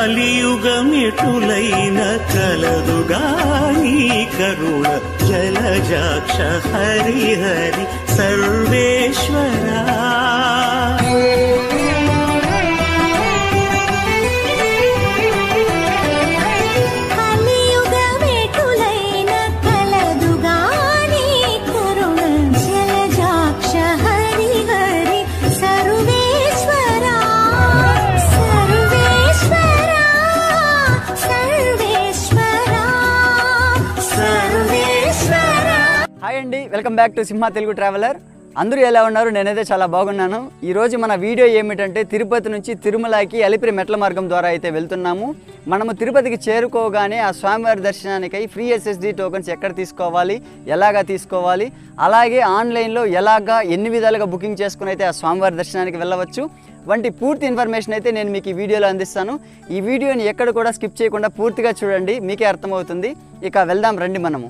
కలియుగమిటులైన కలదుగాని కరుణ జలజాక్ష Hari Hari సర్వేశ్వరా hi అండి, welcome back to Simha Telugu traveller. అందరూ ఎలా ఉన్నారు? నేనైతే చాలా బాగున్నాను. ఈరోజు మన వీడియో ఏమిటంటే తిరుపతి నుంచి తిరుమలకి అలిపిరి మెట్ల మార్గం ద్వారా అయితే వెళ్తున్నాము. మనము తిరుపతికి చేరుకోగానే ఆ స్వామివారి దర్శనానికై ఫ్రీ ఎస్ఎస్డి టోకెన్స్ ఎక్కడ తీసుకోవాలి, ఎలాగా తీసుకోవాలి, అలాగే ఆన్లైన్లో ఎలాగా ఎన్ని విధాలుగా బుకింగ్ చేసుకుని అయితే ఆ స్వామివారి దర్శనానికి వెళ్ళవచ్చు వంటి పూర్తి ఇన్ఫర్మేషన్ అయితే నేను మీకు ఈ వీడియోలో అందిస్తాను. ఈ వీడియోని ఎక్కడ కూడా స్కిప్ చేయకుండా పూర్తిగా చూడండి, మీకే అర్థమవుతుంది. ఇక వెళ్దాం రండి మనము.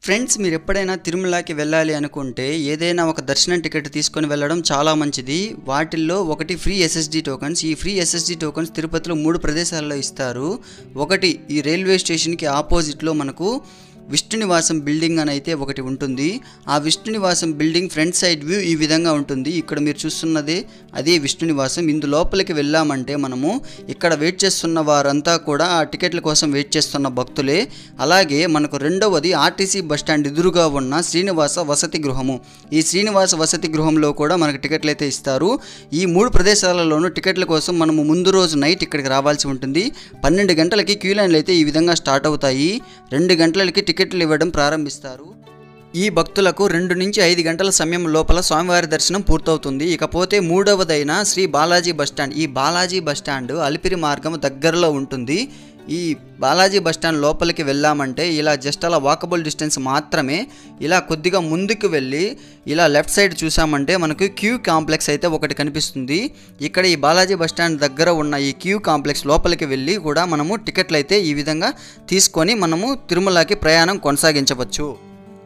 ఫ్రెండ్స్, మీరు ఎప్పుడైనా తిరుమలకి వెళ్ళాలి అనుకుంటే ఏదైనా ఒక దర్శనం టికెట్ తీసుకొని వెళ్ళడం చాలా మంచిది. వాటిల్లో ఒకటి ఫ్రీ ఎస్ఎస్డి టోకన్స్. ఈ ఫ్రీ ఎస్ఎస్డి టోకన్స్ తిరుపతిలో 3 ప్రదేశాల్లో ఇస్తారు. ఒకటి ఈ రైల్వే స్టేషన్కి ఆపోజిట్లో మనకు విష్ణునివాసం బిల్డింగ్ అని అయితే ఒకటి ఉంటుంది. ఆ Vishnunivasam building front side view ఈ విధంగా ఉంటుంది. ఇక్కడ మీరు చూస్తున్నదే అదే విష్ణునివాసం. ఇందు లోపలికి వెళ్ళామంటే మనము ఇక్కడ వెయిట్ చేస్తున్న వారంతా కూడా ఆ టికెట్ల కోసం వెయిట్ చేస్తున్న భక్తులే. అలాగే మనకు రెండవది ఆర్టీసీ బస్టాండ్ ఎదురుగా ఉన్న శ్రీనివాస వసతి గృహము. ఈ శ్రీనివాస వసతి గృహంలో కూడా మనకు టికెట్లు అయితే ఇస్తారు. ఈ 3 ప్రదేశాలలోనూ టికెట్ల కోసం మనము ముందు రోజు నైట్ ఇక్కడికి రావాల్సి ఉంటుంది. 12 గంటలకి క్యూ లైన్లు అయితే ఈ విధంగా స్టార్ట్ అవుతాయి. 2 గంటలకి టికెట్లు ఇవ్వడం ప్రారంభిస్తారు. ఈ భక్తులకు 2 నుంచి 5 గంటల సమయం లోపల స్వామివారి దర్శనం పూర్తవుతుంది. ఇకపోతే మూడవదైన శ్రీ బాలాజీ బస్టాండ్. ఈ బాలాజీ బస్టాండ్ అలిపిరి మార్గం దగ్గరలో ఉంటుంది. ఈ బాలాజీ బస్టాండ్ లోపలికి వెళ్ళామంటే ఇలా జస్ట్ అలా వాకబుల్ డిస్టెన్స్ మాత్రమే. ఇలా కొద్దిగా ముందుకు వెళ్ళి ఇలా లెఫ్ట్ సైడ్ చూసామంటే మనకు క్యూ కాంప్లెక్స్ అయితే ఒకటి కనిపిస్తుంది. ఇక్కడ ఈ బాలాజీ బస్టాండ్ దగ్గర ఉన్న ఈ క్యూ కాంప్లెక్స్ లోపలికి వెళ్ళి కూడా మనము టికెట్లు అయితే ఈ విధంగా తీసుకొని మనము తిరుమలకి ప్రయాణం కొనసాగించవచ్చు.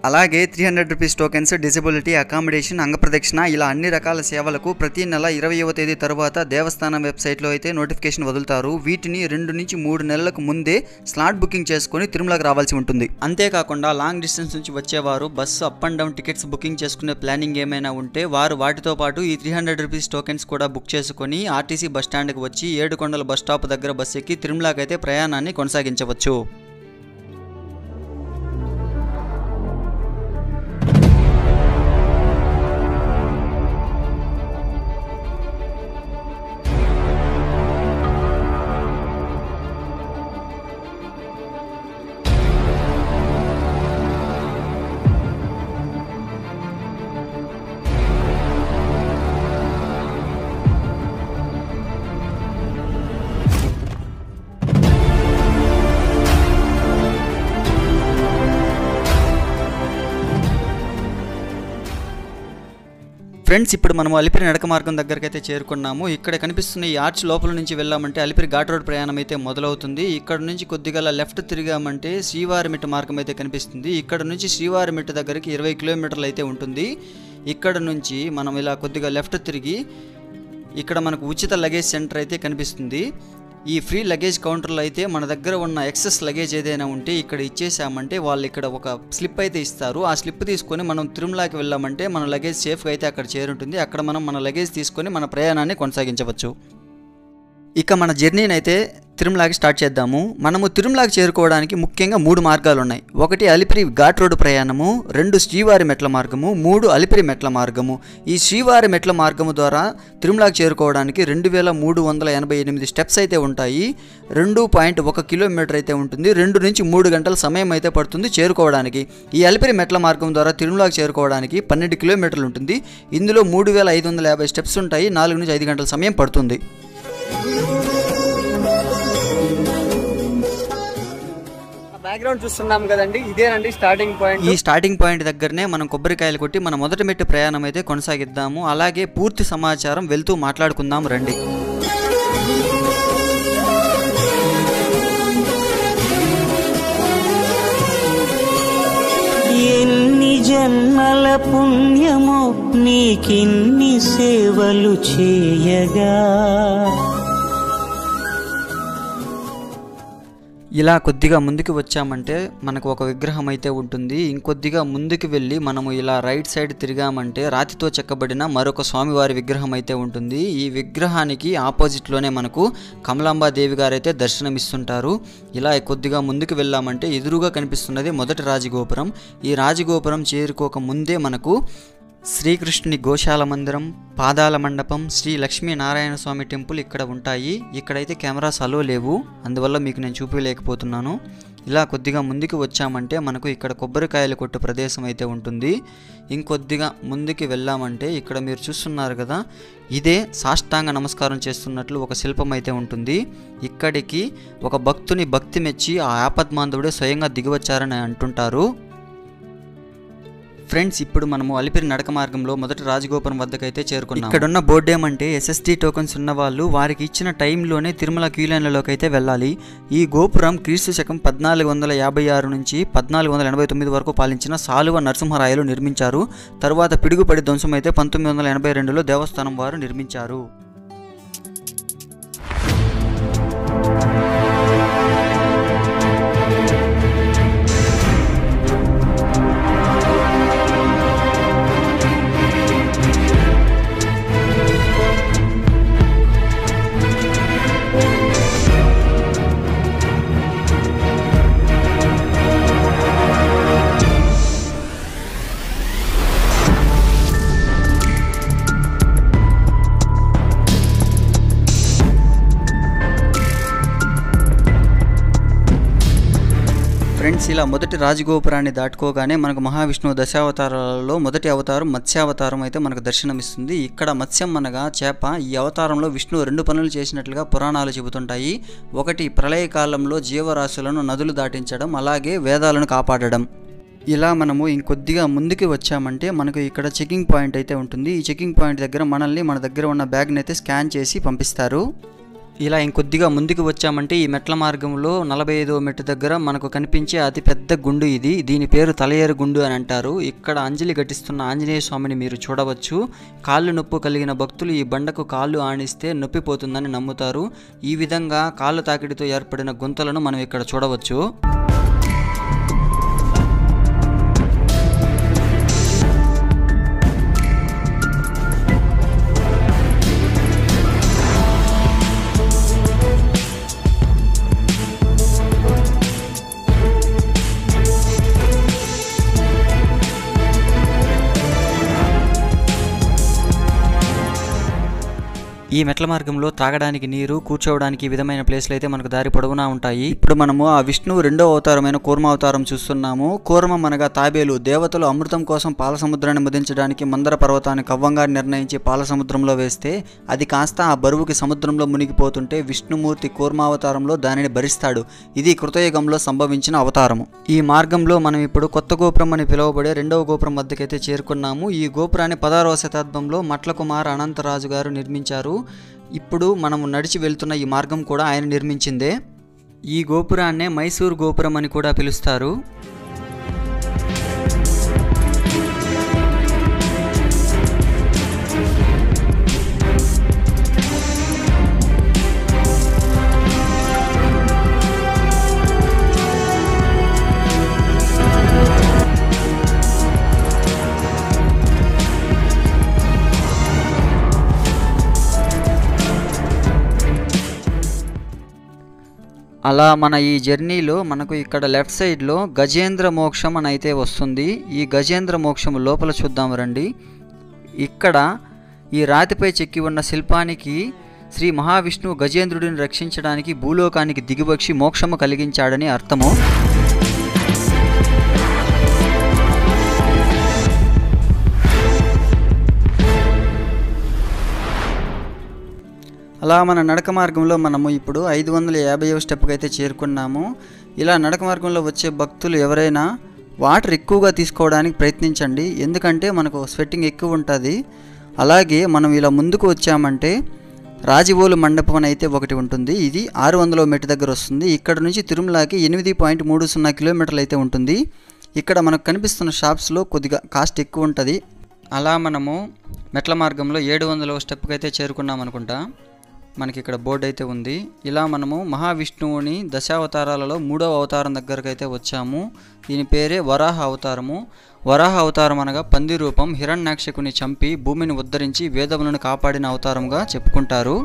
అలాగే 300 రూపీస్ టోకెన్స్, డిజబిలిటీ, అకామిడేషన్, అంగప్రదక్షిణ ఇలా అన్ని రకాల సేవలకు ప్రతి నెల 20వ తేదీ తర్వాత దేవస్థానం వెబ్సైట్లో అయితే నోటిఫికేషన్ వదులుతారు. వీటిని 2 నుంచి 3 నెలలకు ముందే స్లాట్ బుకింగ్ చేసుకుని తిరుమలకు రావాల్సి ఉంటుంది. అంతేకాకుండా లాంగ్ డిస్టెన్స్ నుంచి వచ్చేవారు bus up and down tickets booking చేసుకునే ప్లానింగ్ ఏమైనా ఉంటే వారు వాటితో పాటు ఈ 300 రూపీస్ టోకెన్స్ కూడా బుక్ చేసుకుని ఆర్టీసీ బస్టాండ్కి వచ్చి ఏడుకొండల బస్ స్టాప్ దగ్గర బస్సు ఎక్కి తిరుమలకి అయితే ప్రయాణాన్ని కొనసాగించవచ్చు. ఫ్రెండ్స్, ఇప్పుడు మనం అలిపిరి నడక మార్గం దగ్గరికి అయితే చేరుకున్నాము. ఇక్కడ కనిపిస్తున్న ఈ ఆర్చ్ లోపల నుంచి వెళ్ళామంటే అలిపిరి ఘాట్ రోడ్ ప్రయాణం అయితే మొదలవుతుంది. ఇక్కడ నుంచి కొద్దిగా లెఫ్ట్ తిరిగామంటే శ్రీవారిమెట్టు మార్గం అయితే కనిపిస్తుంది. ఇక్కడ నుంచి శ్రీవారిమెట్టు దగ్గరికి 20 కిలోమీటర్లు అయితే ఉంటుంది. ఇక్కడ నుంచి మనం ఇలా కొద్దిగా లెఫ్ట్ తిరిగి ఇక్కడ మనకు ఉచిత లగేజ్ సెంటర్ అయితే కనిపిస్తుంది. ఈ ఫ్రీ లగేజ్ కౌంటర్లో అయితే మన దగ్గర ఉన్న ఎక్సెస్ లగేజ్ ఏదైనా ఉంటే ఇక్కడ ఇచ్చేసామంటే వాళ్ళు ఇక్కడ ఒక స్లిప్ అయితే ఇస్తారు. ఆ స్లిప్ తీసుకొని మనం తిరుమలకి వెళ్ళామంటే మన లగేజ్ సేఫ్గా అయితే అక్కడ చేరుంటుంది. అక్కడ మనం మన లగేజ్ తీసుకొని మన ప్రయాణాన్ని కొనసాగించవచ్చు. ఇక మన జర్నీని అయితే తిరుమలకి స్టార్ట్ చేద్దాము. మనము తిరుమలకి చేరుకోవడానికి ముఖ్యంగా 3 మార్గాలు ఉన్నాయి. ఒకటి అలిపిరి ఘాట్ రోడ్డు ప్రయాణము, 2 శ్రీవారి మెట్ల మార్గము, 3 అలిపిరి మెట్ల మార్గము. ఈ శ్రీవారి మెట్ల మార్గము ద్వారా తిరుమలకి చేరుకోవడానికి 2388 స్టెప్స్ అయితే ఉంటాయి. 2.1 కిలోమీటర్ అయితే ఉంటుంది. 2 నుంచి 3 గంటల సమయం అయితే పడుతుంది చేరుకోవడానికి. ఈ అలిపిరి మెట్ల మార్గం ద్వారా తిరుమలకి చేరుకోవడానికి 12 కిలోమీటర్లు ఉంటుంది. ఇందులో 3550 స్టెప్స్ ఉంటాయి. 4 నుంచి 5 గంటల సమయం పడుతుంది. బ్యాక్గ్రౌండ్ చూస్తున్నాం కదండి, ఇదేనండి స్టార్టింగ్ పాయింట్. ఈ స్టార్టింగ్ పాయింట్ దగ్గరనే మనం కొబ్బరికాయలు కొట్టి మన మొదటి మెట్టు ప్రయాణం అయితే కొనసాగిద్దాము. అలాగే పూర్తి సమాచారం వెళ్తూ మాట్లాడుకుందాం రండి. ఎన్ని జన్మల పుణ్యమో నీకిన్ని సేవలు చేయగా. ఇలా కొద్దిగా ముందుకు వచ్చామంటే మనకు ఒక విగ్రహం అయితే ఉంటుంది. ఇంకొద్దిగా ముందుకు వెళ్ళి మనము ఇలా రైట్ సైడ్ తిరిగామంటే రాతితో చెక్కబడిన మరొక స్వామివారి విగ్రహం అయితే ఉంటుంది. ఈ విగ్రహానికి ఆపోజిట్లోనే మనకు కమలాంబాదేవి గారు అయితే దర్శనమిస్తుంటారు. ఇలా కొద్దిగా ముందుకు వెళ్ళామంటే ఎదురుగా కనిపిస్తున్నది మొదటి రాజగోపురం. ఈ రాజగోపురం చేరుకోక ముందే మనకు శ్రీకృష్ణుని గోశాల మందిరం, పాదాల మండపం, శ్రీ లక్ష్మీనారాయణ స్వామి టెంపుల్ ఇక్కడ ఉంటాయి. ఇక్కడైతే కెమెరాస్ అలో లేవు, అందువల్ల మీకు నేను చూపించలేకపోతున్నాను. ఇలా కొద్దిగా ముందుకు వచ్చామంటే మనకు ఇక్కడ కొబ్బరికాయలు కొట్టు ప్రదేశం అయితే ఉంటుంది. ఇంకొద్దిగా ముందుకు వెళ్ళామంటే ఇక్కడ మీరు చూస్తున్నారు కదా, ఇదే సాష్టాంగ నమస్కారం చేస్తున్నట్లు ఒక శిల్పం అయితే ఉంటుంది. ఇక్కడికి ఒక భక్తుని భక్తి మెచ్చి ఆ ఆపద్మాంధవుడే స్వయంగా దిగివచ్చారని అంటుంటారు. ఫ్రెండ్స్, ఇప్పుడు మనము అలిపిరి నడక మార్గంలో మొదటి రాజగోపురం వద్దకైతే చేరుకున్నాం. ఇక్కడ ఉన్న బోర్డు ఏమంటే SSD టోకన్స్ ఉన్న వాళ్ళు వారికి ఇచ్చిన టైంలోనే తిరుమల క్యూ లైన్లలోకి అయితే వెళ్ళాలి. ఈ గోపురం క్రీస్తు శకం 1456 నుంచి 1489 వరకు పాలించిన సాలువ నరసింహరాయలు నిర్మించారు. తరువాత పిడుగుపడి ధ్వంసం అయితే 1982లో దేవస్థానం వారు నిర్మించారు. ఫ్రెండ్స్, ఇలా మొదటి రాజగోపురాన్ని దాటుకోగానే మనకు మహావిష్ణువు దశావతారాలలో మొదటి అవతారం మత్స్యావతారం అయితే మనకు దర్శనమిస్తుంది. ఇక్కడ మత్స్యం అనగా చేప. ఈ అవతారంలో విష్ణువు 2 పనులు చేసినట్లుగా పురాణాలు చెబుతుంటాయి. ఒకటి, ప్రళయకాలంలో జీవరాశులను నదులు దాటించడం, అలాగే వేదాలను కాపాడడం. ఇలా మనము ఇంకొద్దిగా ముందుకు వచ్చామంటే మనకు ఇక్కడ చెకింగ్ పాయింట్ అయితే ఉంటుంది. ఈ చెకింగ్ పాయింట్ దగ్గర మనల్ని మన దగ్గర ఉన్న బ్యాగ్ని అయితే స్కాన్ చేసి పంపిస్తారు. ఇలా ఇంకొద్దిగా ముందుకు వచ్చామంటే ఈ మెట్ల మార్గంలో 45వ మెట్టు దగ్గర మనకు కనిపించే అతి పెద్ద గుండు ఇది. దీని పేరు తలయేరు గుండు అని అంటారు. ఇక్కడ అంజలి ఘటిస్తున్న ఆంజనేయ స్వామిని మీరు చూడవచ్చు. కాళ్ళు నొప్పి కలిగిన భక్తులు ఈ బండకు కాళ్ళు ఆనిస్తే నొప్పిపోతుందని నమ్ముతారు. ఈ విధంగా కాళ్ళు తాకిడితో ఏర్పడిన గుంతలను మనం ఇక్కడ చూడవచ్చు. ఈ మెట్ల మార్గంలో తాగడానికి నీరు, కూర్చోవడానికి ఈ విధమైన ప్లేస్లు అయితే మనకు దారి పొడవునా ఉంటాయి. ఇప్పుడు మనము ఆ విష్ణువు 2వ అవతారమైన కూర్మావతారం చూస్తున్నాము. కూర్మం అనగా తాబేలు. దేవతలు అమృతం కోసం పాల సముద్రాన్ని మదించడానికి మందర పర్వతాన్ని కవ్వంగా నిర్ణయించి పాల సముద్రంలో వేస్తే అది కాస్త ఆ బరువుకి సముద్రంలో మునిగిపోతుంటే విష్ణుమూర్తి కూర్మావతారంలో దానిని భరిస్తాడు. ఇది కృతయుగంలో సంభవించిన అవతారము. ఈ మార్గంలో మనం ఇప్పుడు కొత్త గోపురం అని పిలువబడే 2వ గోపురం వద్దకైతే చేరుకున్నాము. ఈ గోపురాన్ని 16వ శతాబ్దంలో మట్ల కుమార అనంతరాజు గారు నిర్మించారు. ఇప్పుడు మనము నడిచి వెళ్తున్న ఈ మార్గం కూడా ఆయన నిర్మించిందే. ఈ గోపురాన్నే మైసూర్ గోపురం అని కూడా పిలుస్తారు. అలా మన ఈ జర్నీలో మనకు ఇక్కడ లెఫ్ట్ సైడ్లో గజేంద్ర మోక్షం అని అయితే వస్తుంది. ఈ గజేంద్ర మోక్షం లోపల చూద్దాం రండి. ఇక్కడ ఈ రాతిపై చెక్కి ఉన్న శిల్పానికి శ్రీ మహావిష్ణువు గజేంద్రుడిని రక్షించడానికి భూలోకానికి దిగివచ్చి మోక్షము కలిగించాడని అర్థము. అలా మన నడక మార్గంలో మనము ఇప్పుడు 550వ స్టెప్కి అయితే చేరుకున్నాము. ఇలా నడక మార్గంలో వచ్చే భక్తులు ఎవరైనా వాటర్ ఎక్కువగా తీసుకోవడానికి ప్రయత్నించండి, ఎందుకంటే మనకు స్వెట్టింగ్ ఎక్కువ ఉంటుంది. అలాగే మనం ఇలా ముందుకు వచ్చామంటే రాజివోలు మండపం అని అయితే ఒకటి ఉంటుంది. ఇది 600వ మెట్టు దగ్గర వస్తుంది. ఇక్కడ నుంచి తిరుమలకి 8.30 కిలోమీటర్లు అయితే ఉంటుంది. ఇక్కడ మనకు కనిపిస్తున్న షాప్స్లో కొద్దిగా కాస్ట్ ఎక్కువ ఉంటుంది. అలా మనము మెట్ల మార్గంలో 700వ స్టెప్కి అయితే చేరుకున్నాం అనుకుంటా. మనకి ఇక్కడ బోర్డు అయితే ఉంది. ఇలా మనము మహావిష్ణువుని దశావతారాలలో 3వ అవతారం దగ్గరకు అయితే వచ్చాము. దీని పేరే వరాహ అవతారము. వరాహ అవతారం అనగా పంది రూపం, హిరణ్యాక్షకుని చంపి భూమిని ఉద్ధరించి వేదములను కాపాడిన అవతారంగా చెప్పుకుంటారు.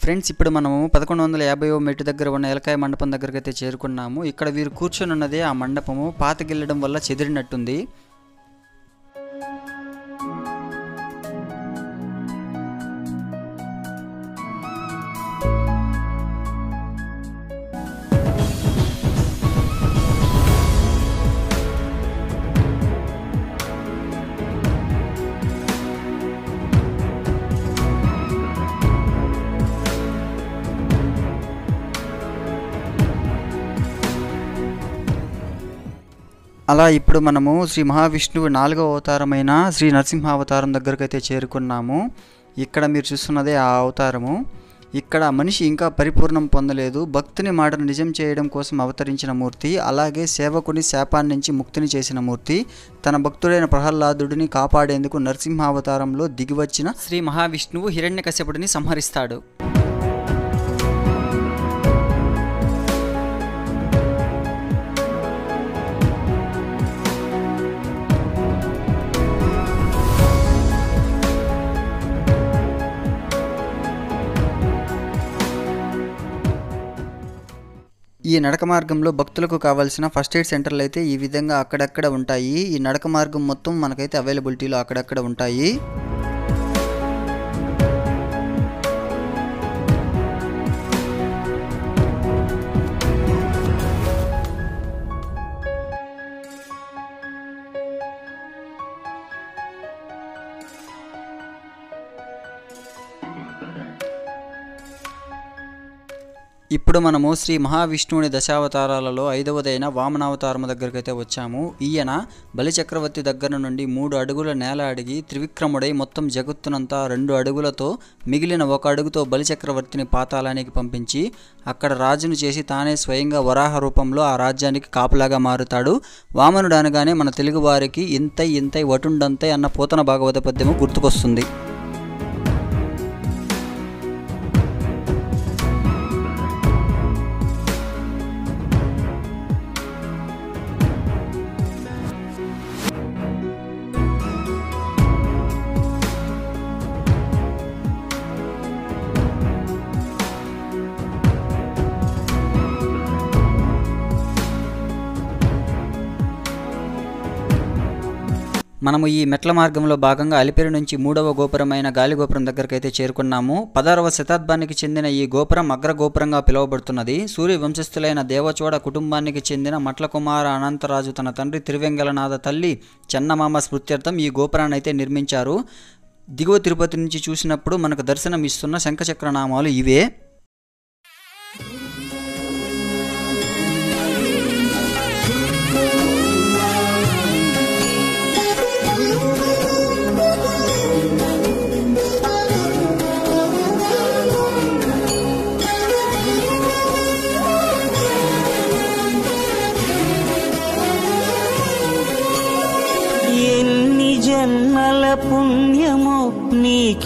ఫ్రెండ్స్, ఇప్పుడు మనము 1150వ మెట్టు దగ్గర ఉన్న ఎలకాయ మండపం దగ్గరికి అయితే చేరుకున్నాము. ఇక్కడ వీరు కూర్చొని ఉన్నదే ఆ మండపము పాతగిల్లడం వల్ల చెదిరినట్టుంది. అలా ఇప్పుడు మనము శ్రీ మహావిష్ణువు 4వ అవతారమైన శ్రీ నరసింహ అవతారం దగ్గరకు అయితే చేరుకున్నాము. ఇక్కడ మీరు చూస్తున్నదే ఆ అవతారము. ఇక్కడ మనిషి ఇంకా పరిపూర్ణం పొందలేదు, భక్తుని మాటను నిజం చేయడం కోసం అవతరించిన మూర్తి. అలాగే సేవకుని శాపాన్ని నుంచి ముక్తిని చేసిన మూర్తి. తన భక్తుడైన ప్రహ్లాదుడిని కాపాడేందుకు నరసింహ అవతారంలో దిగివచ్చిన శ్రీ మహావిష్ణువు హిరణ్యకశ్యపుడిని సంహరిస్తాడు. ఈ నడక మార్గంలో భక్తులకు కావాల్సిన ఫస్ట్ ఎయిడ్ సెంటర్లు అయితే ఈ విధంగా అక్కడక్కడ ఉంటాయి. ఈ నడక మార్గం మొత్తం మనకైతే అవైలబిలిటీలో అక్కడక్కడ ఉంటాయి. ఇప్పుడు మనము శ్రీ మహావిష్ణువుని దశావతారాలలో 5వదైన వామనావతారము దగ్గరికి అయితే వచ్చాము. ఈయన బలిచక్రవర్తి దగ్గర నుండి 3 అడుగుల నేల అడిగి త్రివిక్రముడై మొత్తం జగత్తునంతా 2 అడుగులతో మిగిలిన 1 అడుగుతో బలిచక్రవర్తిని పాతాళానికి పంపించి అక్కడ రాజును చేసి తానే స్వయంగా వరాహ రూపంలో ఆ రాజ్యానికి కాపలాగా మారుతాడు. వామనుడు అనగానే మన తెలుగు వారికి ఇంతై ఇంతై వటుండంతై అన్న పోతన భాగవత పద్యము గుర్తుకొస్తుంది. మనము ఈ మెట్ల మార్గంలో భాగంగా అలిపిరి నుంచి 3వ గోపురమైన గాలిగోపురం దగ్గరికి అయితే చేరుకున్నాము. 16వ శతాబ్దానికి చెందిన ఈ గోపురం అగ్రగోపురంగా పిలువబడుతున్నది. సూర్య వంశస్థులైన దేవచోడ కుటుంబానికి చెందిన మట్లకుమార అనంతరాజు తన తండ్రి తిరువెంగళనాథ తల్లి చెన్నమామ స్మృత్యర్థం ఈ గోపురాన్ని అయితే నిర్మించారు. దిగువ తిరుపతి నుంచి చూసినప్పుడు మనకు దర్శనం ఇస్తున్న శంఖచక్ర నామాలు ఇవే.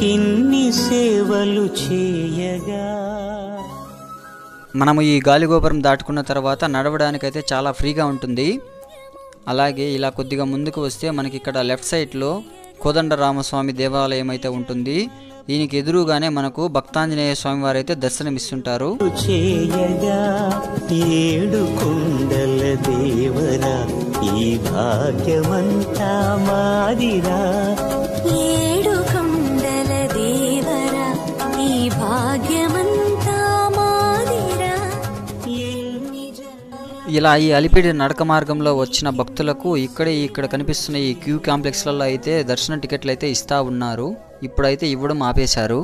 నీకిన్ని సేవలు చేయగా. మనము ఈ గాలిగోపురం దాటుకున్న తర్వాత నడవడానికైతే చాలా ఫ్రీగా ఉంటుంది. అలాగే ఇలా కొద్దిగా ముందుకు వస్తే మనకి ఇక్కడ లెఫ్ట్ సైడ్లో కోదండరామస్వామి దేవాలయం అయితే ఉంటుంది. దీనికి ఎదురుగానే మనకు భక్తాంజనేయ స్వామి వారు అయితే దర్శనమిస్తుంటారు. చేయగా ఏడు కుండల దేవరా ఈ భాగ్యమంతా మాదిరా. ఏడు కుండల దేవరా ఈ భాగ్యమంతా మాదిరా. ఇలా ఈ అలిపిరి నడక మార్గంలో వచ్చిన భక్తులకు ఇక్కడ కనిపిస్తున్న ఈ క్యూ కాంప్లెక్స్లలో అయితే దర్శన టికెట్లు అయితే ఇస్తూ ఉన్నారు. ఇప్పుడైతే ఇవ్వడం ఆపేశారు.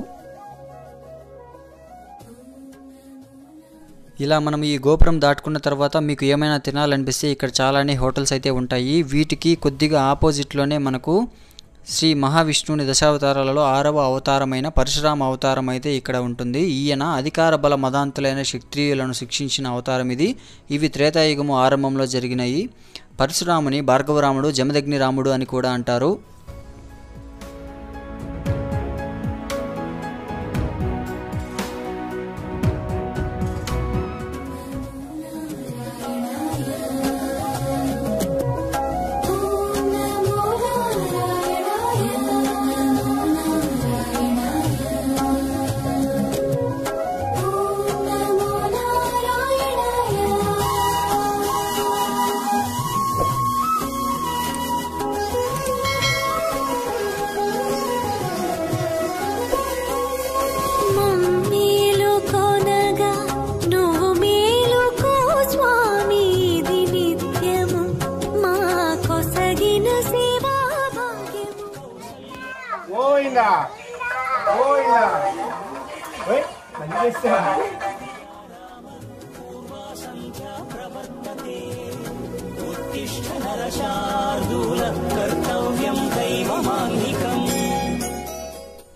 ఇలా మనం ఈ గోపురం దాటుకున్న తర్వాత మీకు ఏమైనా తినాలనిపిస్తే ఇక్కడ చాలానే హోటల్స్ అయితే ఉంటాయి. వీటికి కొద్దిగా ఆపోజిట్లోనే మనకు శ్రీ మహావిష్ణువుని దశావతారాలలో 6వ అవతారమైన పరశురామ అవతారం అయితే ఇక్కడ ఉంటుంది. ఈయన అధికార బల మదాంతులైన క్షత్రియులను శిక్షించిన అవతారం ఇది. ఇవి త్రేతాయుగము ఆరంభంలో జరిగినాయి. పరశురాముని భార్గవరాముడు, జమదగ్ని రాముడు అని కూడా అంటారు.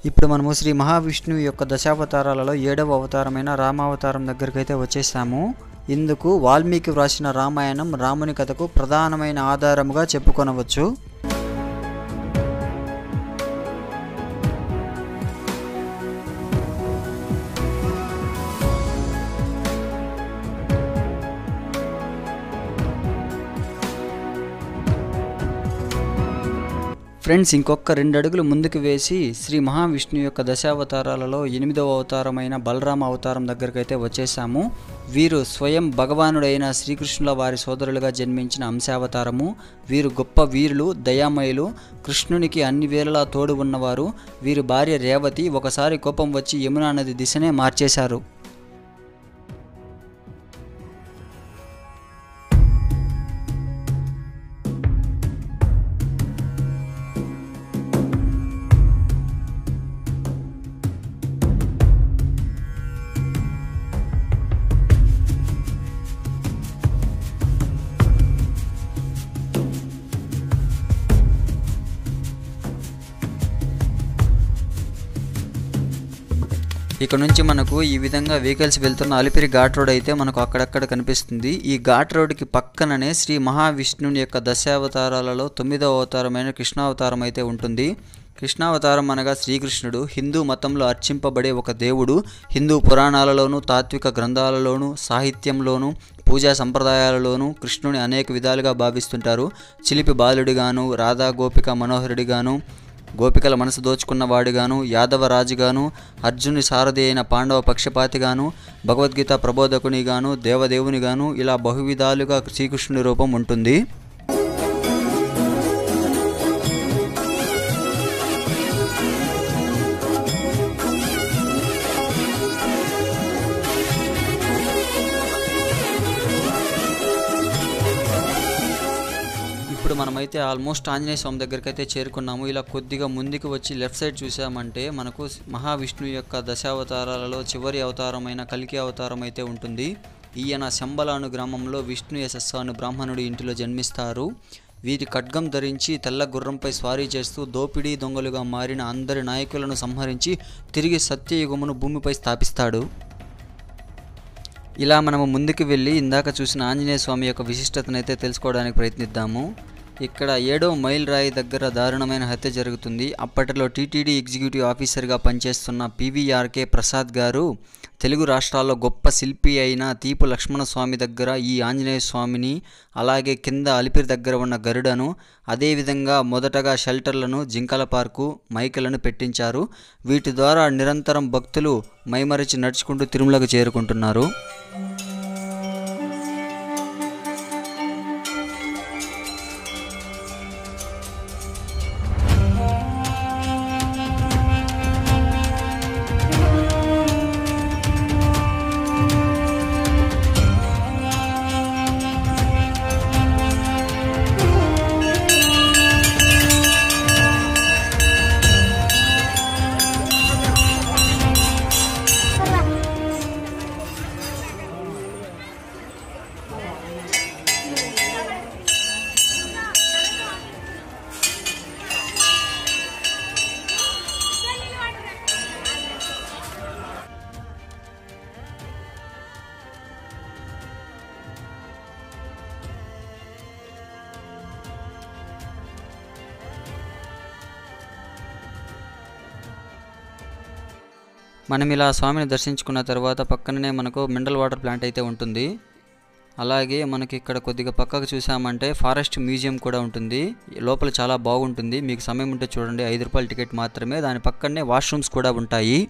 ఇప్పుడు మనము శ్రీ మహావిష్ణువు యొక్క దశావతారాలలో 7వ అవతారమైన రామావతారం దగ్గరికి అయితే వచ్చేసాము. ఇందుకు వాల్మీకి వ్రాసిన రామాయణం రాముని కథకు ప్రధానమైన ఆధారముగా చెప్పుకొనవచ్చు. ఫ్రెండ్స్, ఇంకొక 2 అడుగులు ముందుకు వేసి శ్రీ మహావిష్ణువు యొక్క దశావతారాలలో 8వ అవతారమైన బలరామ అవతారం దగ్గరికి అయితే వచ్చేసాము. వీరు స్వయం భగవానుడైన శ్రీకృష్ణుల వారి సోదరులుగా జన్మించిన అంశావతారము. వీరు గొప్ప వీరులు, దయామయులు, కృష్ణునికి అన్ని వేళలా తోడు ఉన్నవారు. వీరి భార్య రేవతి ఒకసారి కోపం వచ్చి యమునా నది దిశనే మార్చేశారు. ఇక్కడ నుంచి మనకు ఈ విధంగా వెహికల్స్ వెళ్తున్న అలిపిరి ఘాట్ రోడ్ అయితే మనకు అక్కడక్కడ కనిపిస్తుంది. ఈ ఘాట్ రోడ్కి పక్కననే శ్రీ మహావిష్ణుని యొక్క దశావతారాలలో 9వ అవతారమైన కృష్ణావతారం అయితే ఉంటుంది. కృష్ణావతారం అనగా శ్రీకృష్ణుడు హిందూ మతంలో అర్చింపబడే ఒక దేవుడు. హిందూ పురాణాలలోనూ, తాత్విక గ్రంథాలలోనూ, సాహిత్యంలోనూ, పూజా సంప్రదాయాలలోనూ కృష్ణుని అనేక విధాలుగా భావిస్తుంటారు. చిలిపి బాలుడిగాను, రాధా గోపిక మనోహరుడిగాను, గోపికల మనసు దోచుకున్నవాడిగాను, యాదవరాజుగాను, అర్జునుని సారథి అయిన పాండవ పక్షపాతిగాను, భగవద్గీత ప్రబోధకునిగాను, దేవదేవునిగాను ఇలా బహువిధాలుగా శ్రీకృష్ణుని రూపం ఉంటుంది. ఇప్పుడు మనమైతే ఆల్మోస్ట్ ఆంజనేయ స్వామి దగ్గరికి అయితే చేరుకున్నాము. ఇలా కొద్దిగా ముందుకు వచ్చి లెఫ్ట్ సైడ్ చూసామంటే మనకు మహావిష్ణువు యొక్క దశావతారాలలో చివరి అవతారమైన కల్కి అవతారం అయితే ఉంటుంది. ఈయన శంబలాను గ్రామంలో విష్ణు యశస్సు అను బ్రాహ్మణుడి ఇంటిలో జన్మిస్తారు. వీరి ఖడ్గం ధరించి తెల్ల గుర్రంపై స్వారీ చేస్తూ దోపిడీ దొంగలుగా మారిన అందరి నాయకులను సంహరించి తిరిగి సత్యయుగమును భూమిపై స్థాపిస్తాడు. ఇలా మనము ముందుకు వెళ్ళి ఇందాక చూసిన ఆంజనేయ స్వామి యొక్క విశిష్టతను అయితే తెలుసుకోవడానికి ప్రయత్నిద్దాము. ఇక్కడ 7వ మైల్ రాయి దగ్గర దారుణమైన హత్య జరుగుతుంది. అప్పటిలో టీటీడీ ఎగ్జిక్యూటివ్ ఆఫీసర్గా పనిచేస్తున్న పివిఆర్కే ప్రసాద్ గారు తెలుగు రాష్ట్రాల్లో గొప్ప శిల్పి అయిన తీపు లక్ష్మణస్వామి దగ్గర ఈ ఆంజనేయ స్వామిని, అలాగే కింద అలిపిరి దగ్గర ఉన్న గరుడను, అదేవిధంగా మొదటగా షెల్టర్లను, జింకల పార్కు, మైకులను పెట్టించారు. వీటి ద్వారా నిరంతరం భక్తులు మైమరిచి నడుచుకుంటూ తిరుమలకు చేరుకుంటున్నారు. మనం ఇలా స్వామిని దర్శించుకున్న తర్వాత పక్కననే మనకు మినరల్ వాటర్ ప్లాంట్ అయితే ఉంటుంది. అలాగే మనకి ఇక్కడ కొద్దిగా పక్కకు చూసామంటే ఫారెస్ట్ మ్యూజియం కూడా ఉంటుంది. లోపల చాలా బాగుంటుంది. మీకు సమయం ఉంటే చూడండి. 5 రూపాయల టికెట్ మాత్రమే. దాని పక్కనే వాష్రూమ్స్ కూడా ఉంటాయి.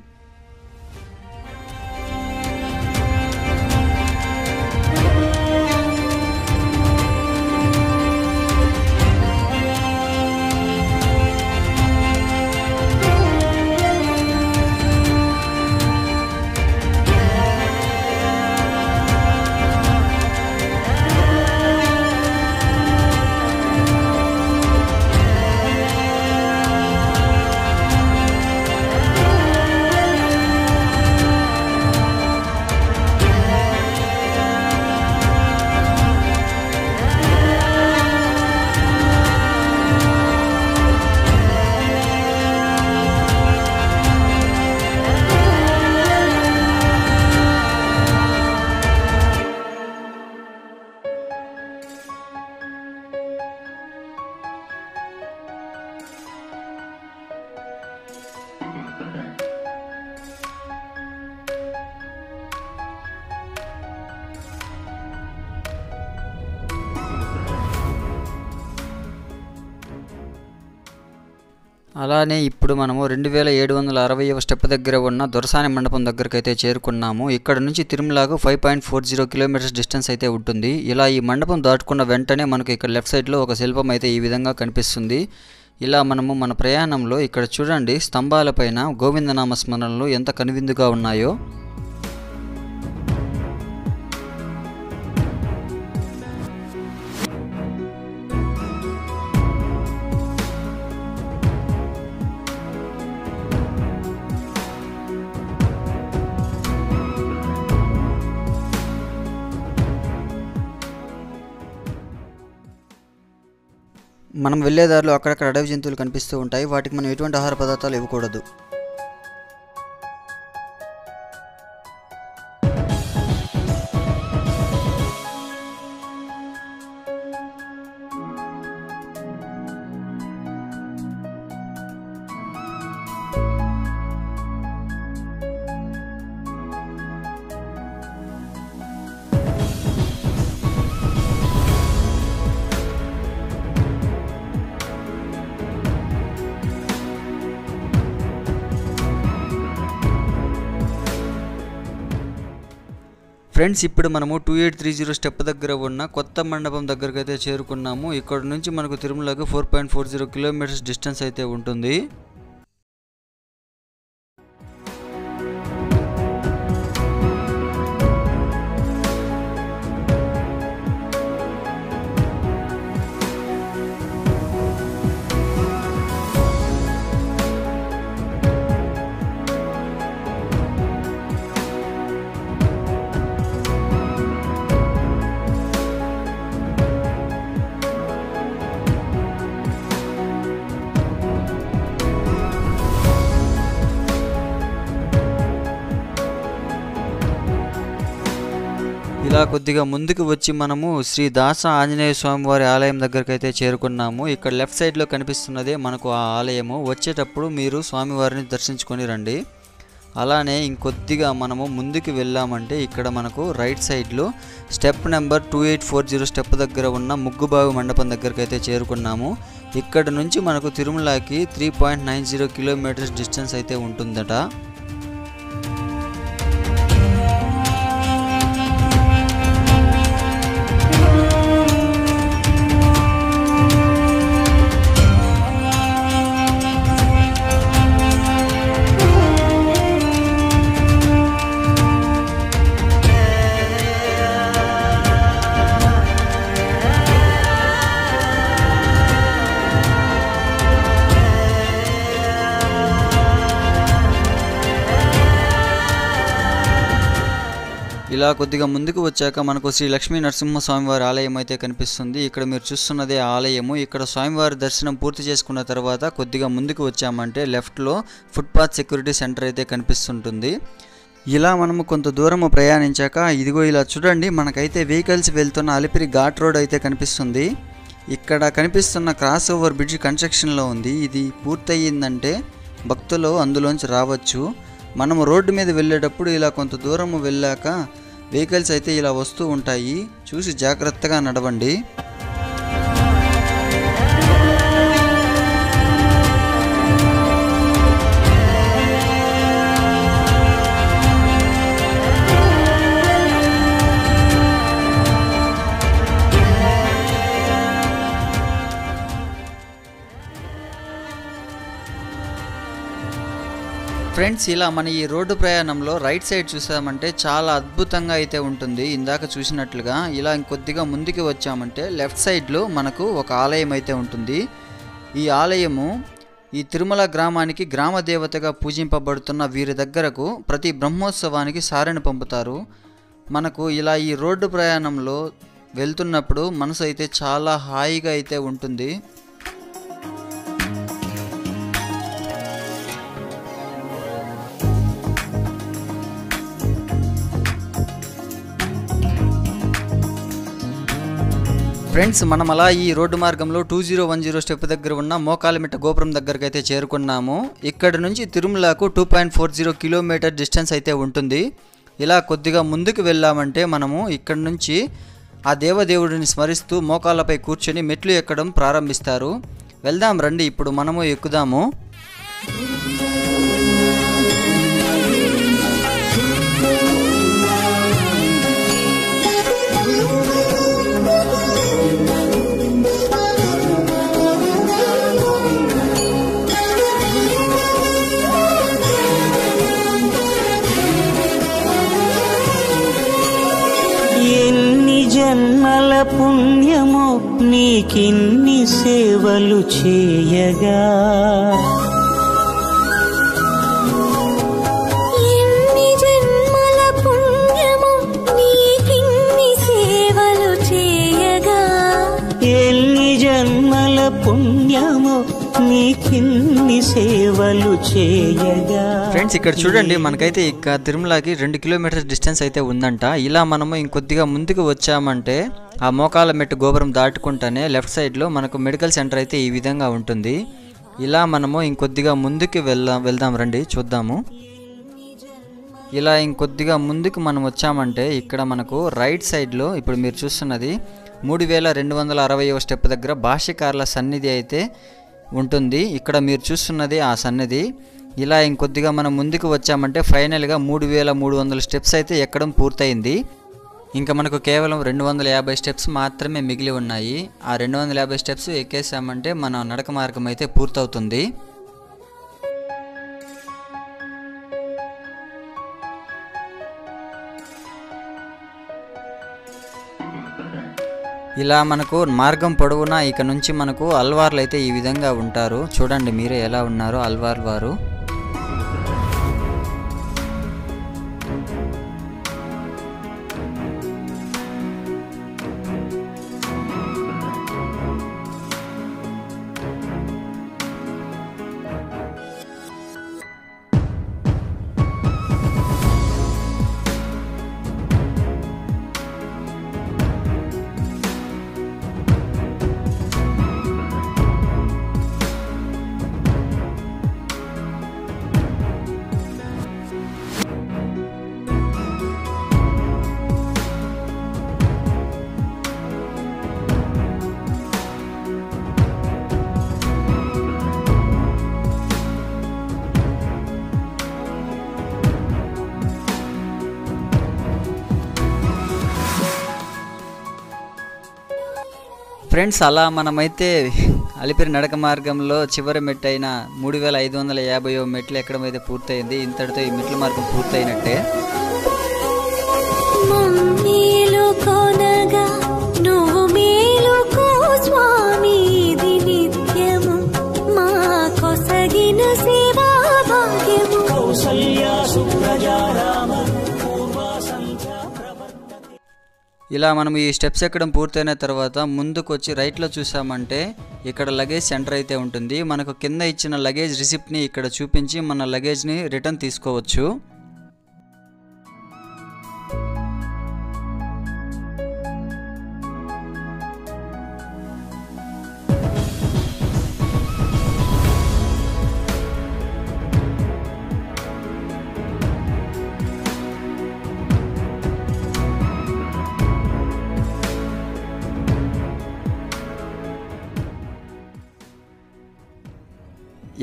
అలానే ఇప్పుడు మనము 2760వ స్టెప్ దగ్గర ఉన్న దొరసాని మండపం దగ్గరికి అయితే చేరుకున్నాము. ఇక్కడ నుంచి తిరుమలకు 5.40 కిలోమీటర్స్ డిస్టెన్స్ అయితే ఉంటుంది. ఇలా ఈ మండపం దాటుకున్న వెంటనే మనకు ఇక్కడ లెఫ్ట్ సైడ్లో ఒక శిల్పం అయితే ఈ విధంగా కనిపిస్తుంది. ఇలా మనము మన ప్రయాణంలో ఇక్కడ చూడండి, స్తంభాలపైన గోవిందనామ స్మరణలు ఎంత కనువిందుగా ఉన్నాయో. మనం వెళ్ళేదారిలో అక్కడక్కడ అడవి జంతువులు కనిపిస్తూ ఉంటాయి. వాటికి మనం ఎటువంటి ఆహార పదార్థాలు ఇవ్వకూడదు. ఫ్రెండ్స్, ఇప్పుడు మనము 2830 స్టెప్ దగ్గర ఉన్న కొత్త మండపం దగ్గరకు అయితే చేరుకున్నాము. ఇక్కడ నుంచి మనకు తిరుమలకు 4.40 కిలోమీటర్స్ డిస్టెన్స్ అయితే ఉంటుంది. ఇలా కొద్దిగా ముందుకు వచ్చి మనము శ్రీ దాస ఆంజనేయ స్వామి వారి ఆలయం దగ్గరికి అయితే చేరుకున్నాము. ఇక్కడ లెఫ్ట్ సైడ్లో కనిపిస్తున్నదే మనకు ఆ ఆలయము. వచ్చేటప్పుడు మీరు స్వామివారిని దర్శించుకొని రండి. అలానే ఇంకొద్దిగా మనము ముందుకు వెళ్ళామంటే ఇక్కడ మనకు రైట్ సైడ్లో స్టెప్ నెంబర్ 2840 స్టెప్ దగ్గర ఉన్న ముగ్గుబావి మండపం దగ్గరికి అయితే చేరుకున్నాము. ఇక్కడ నుంచి మనకు తిరుమలకి 3.90 కిలోమీటర్స్ డిస్టెన్స్ అయితే ఉంటుందట. ఇలా కొద్దిగా ముందుకు వచ్చాక మనకు శ్రీ లక్ష్మీ నరసింహస్వామి వారి ఆలయం అయితే కనిపిస్తుంది. ఇక్కడ మీరు చూస్తున్నదే ఆలయము. ఇక్కడ స్వామివారి దర్శనం పూర్తి చేసుకున్న తర్వాత కొద్దిగా ముందుకు వచ్చామంటే లెఫ్ట్లో ఫుట్పాత్ సెక్యూరిటీ సెంటర్ అయితే కనిపిస్తుంటుంది. ఇలా మనము కొంత దూరము ప్రయాణించాక ఇదిగో ఇలా చూడండి, మనకైతే వెహికల్స్ వెళ్తున్న అలిపిరి ఘాట్ రోడ్ అయితే కనిపిస్తుంది. ఇక్కడ కనిపిస్తున్న క్రాస్ ఓవర్ బ్రిడ్జ్ కన్స్ట్రక్షన్లో ఉంది. ఇది పూర్తయిందంటే భక్తులు అందులోంచి రావచ్చు. మనము రోడ్డు మీద వెళ్ళేటప్పుడు ఇలా కొంత దూరము వెళ్ళాక వెహికల్స్ అయితే ఇలా వస్తూ ఉంటాయి. చూసి జాగ్రత్తగా నడవండి. ఫ్రెండ్స్, ఇలా మన ఈ రోడ్డు ప్రయాణంలో రైట్ సైడ్ చూసామంటే చాలా అద్భుతంగా అయితే ఉంటుంది. ఇందాక చూసినట్లుగా ఇలా ఇంకొద్దిగా ముందుకు వచ్చామంటే లెఫ్ట్ సైడ్లో మనకు ఒక ఆలయం అయితే ఉంటుంది. ఈ ఆలయము ఈ తిరుమల గ్రామానికి గ్రామ దేవతగా పూజింపబడుతున్న వీరి దగ్గరకు ప్రతి బ్రహ్మోత్సవానికి సారెను పంపుతారు. మనకు ఇలా ఈ రోడ్డు ప్రయాణంలో వెళ్తున్నప్పుడు మనసు అయితే చాలా హాయిగా అయితే ఉంటుంది. ఫ్రెండ్స్, మనం అలా ఈ రోడ్డు మార్గంలో 2010 స్టెప్ దగ్గర ఉన్న మోకాలమిట్ట గోపురం దగ్గరికి అయితే చేరుకున్నాము. ఇక్కడ నుంచి తిరుమలకు 2.40 కిలోమీటర్ డిస్టెన్స్ అయితే ఉంటుంది. ఇలా కొద్దిగా ముందుకు వెళ్ళామంటే మనము ఇక్కడ నుంచి ఆ దేవదేవుడిని స్మరిస్తూ మోకాళ్ళపై కూర్చొని మెట్లు ఎక్కడం ప్రారంభిస్తారు. వెళ్దాం రండి, ఇప్పుడు మనము ఎక్కుదాము. జన్మల పుణ్యమో నీకిన్ని సేవలు చేయగా, ఎన్ని జన్మల పుణ్యమో నీకిన్ని సేవలు చేయగా, ఎన్ని జన్మల పుణ్యమో నీకిన్ని సేవలు చేయగా. ఫ్రెండ్స్, ఇక్కడ చూడండి, మనకైతే ఇక తిరుమలకి 2 కిలోమీటర్స్ డిస్టెన్స్ అయితే ఉందంట. ఇలా మనము ఇంకొద్దిగా ముందుకు వచ్చామంటే ఆ మోకాల మెట్టు గోపురం దాటుకుంటానే లెఫ్ట్ సైడ్లో మనకు మెడికల్ సెంటర్ అయితే ఈ విధంగా ఉంటుంది. ఇలా మనము ఇంకొద్దిగా ముందుకు వెళ్దాం రండి, చూద్దాము. ఇలా ఇంకొద్దిగా ముందుకు మనం వచ్చామంటే ఇక్కడ మనకు రైట్ సైడ్లో ఇప్పుడు మీరు చూస్తున్నది 3260వ స్టెప్ దగ్గర భాష్యకారుల సన్నిధి అయితే ఉంటుంది. ఇక్కడ మీరు చూస్తున్నది ఆ సన్నిధి. ఇలా ఇంకొద్దిగా మనం ముందుకు వచ్చామంటే ఫైనల్గా 3300 స్టెప్స్ అయితే ఎక్కడం పూర్తయింది. ఇంకా మనకు కేవలం 250 స్టెప్స్ మాత్రమే మిగిలి ఉన్నాయి. ఆ 250 స్టెప్స్ ఎక్కేసామంటే మన నడక మార్గం అయితే పూర్తవుతుంది. ఇలా మనకు మార్గం పొడవునా ఇక నుంచి మనకు అల్వార్లు అయితే ఈ విధంగా ఉంటారు. చూడండి మీరే ఎలా ఉన్నారో అల్వార్ వారు. ఫ్రెండ్స్, అలా మనమైతే అలిపిరి నడక మార్గంలో చివరి మెట్టు అయిన 3550 మెట్లు ఎక్కడం అయితే పూర్తయింది. ఇంతటితో ఈ మెట్ల మార్గం పూర్తయినట్టే. ఇలా మనం ఈ స్టెప్స్ ఎక్కడం పూర్తయిన తర్వాత ముందుకు వచ్చి రైట్లో చూసామంటే ఇక్కడ లగేజ్ సెంటర్ అయితే ఉంటుంది. మనకు కింద ఇచ్చిన లగేజ్ రిసిప్ట్ని ఇక్కడ చూపించి మన లగేజ్ని రిటర్న్ తీసుకోవచ్చు.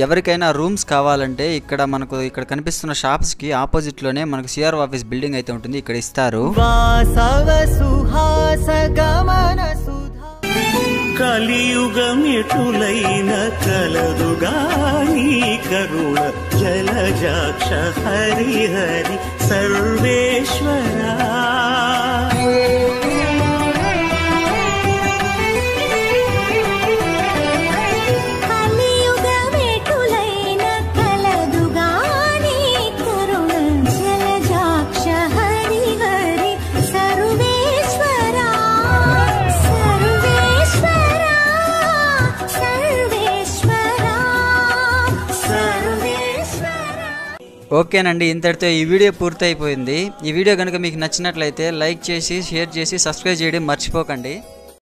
ఎవరికైనా రూమ్స్ కావాలంటే ఇక్కడ మనకు ఇక్కడ కనిపిస్తున్న షాప్స్కి ఆపోజిట్లోనే మనకు సిఆర్ ఆఫీస్ బిల్డింగ్ అయితే ఉంటుంది, ఇక్కడ ఇస్తారు. కలియుగమెటులైన కలదుగాని కరుణ జలజాక్ష హరి హరి సర్వేశ్వరా. ఓకేనండి, ఇంతటితో ఈ వీడియో పూర్తయిపోయింది. ఈ వీడియో కనుక మీకు నచ్చినట్లయితే లైక్ చేసి, షేర్ చేసి, సబ్స్క్రైబ్ చేయడం మర్చిపోకండి.